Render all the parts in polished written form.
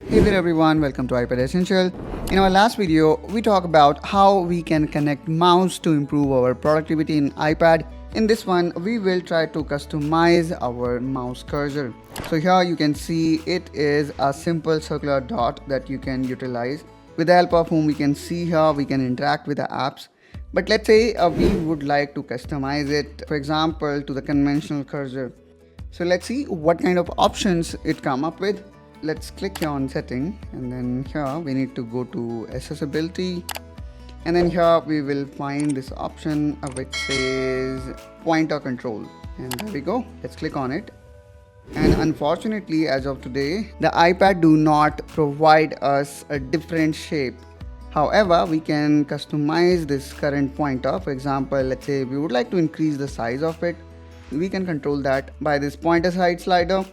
Hey there everyone, welcome to iPad Essential. In our last video, we talked about how we can connect mouse to improve our productivity in iPad. In this one, we will try to customize our mouse cursor. So here you can see it is a simple circular dot that you can utilize. With the help of whom we can see here, we can interact with the apps. But let's say we would like to customize it, for example, to the conventional cursor. So let's see what kind of options it come up with. Let's click here on setting, and then here we need to go to accessibility, and then here we will find this option which says pointer control, and there we go. Let's click on it. And unfortunately, as of today, the iPad do not provide us a different shape. However, we can customize this current pointer. For example, let's say we would like to increase the size of it. We can control that by this pointer side slider.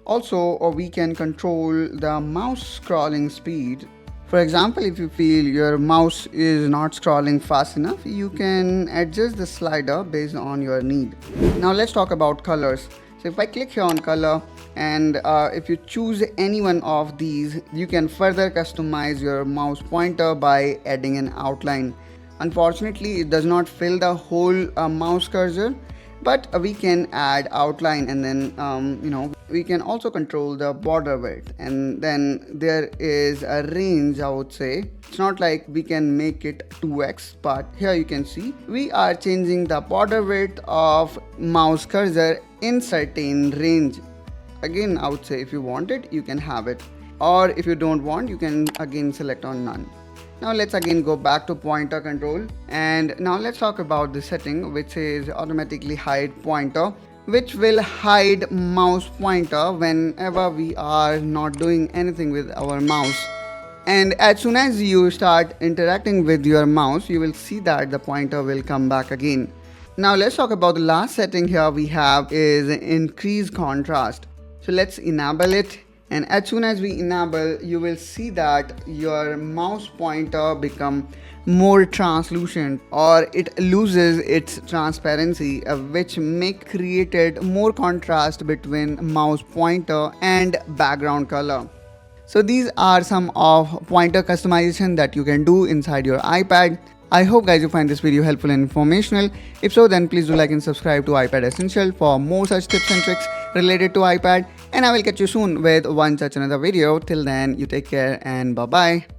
Also, we can control the mouse scrolling speed. For example, if you feel your mouse is not scrolling fast enough, you can adjust the slider based on your need. Now let's talk about colors. So if I click here on color, and if you choose any one of these, you can further customize your mouse pointer by adding an outline. Unfortunately, it does not fill the whole mouse cursor, but we can add outline, and then we can also control the border width, and then there is a range. I would say it's not like we can make it 2x, but here you can see we are changing the border width of mouse cursor in certain range. Again, I would say if you want it, you can have it, or if you don't want, you can again select on none. Now let's again go back to pointer control, and now let's talk about the setting which is automatically hide pointer, which will hide mouse pointer whenever we are not doing anything with our mouse. And as soon as you start interacting with your mouse, you will see that the pointer will come back again. Now let's talk about the last setting here we have is increase contrast. So let's enable it. And as soon as we enable, you will see that your mouse pointer become more translucent, or it loses its transparency, which make created more contrast between mouse pointer and background color. So these are some of pointer customization that you can do inside your iPad. I hope guys you find this video helpful and informational. If so, then please do like and subscribe to iPad Essential for more such tips and tricks related to iPad, and I will catch you soon with one such another video. Till then, you take care and bye bye.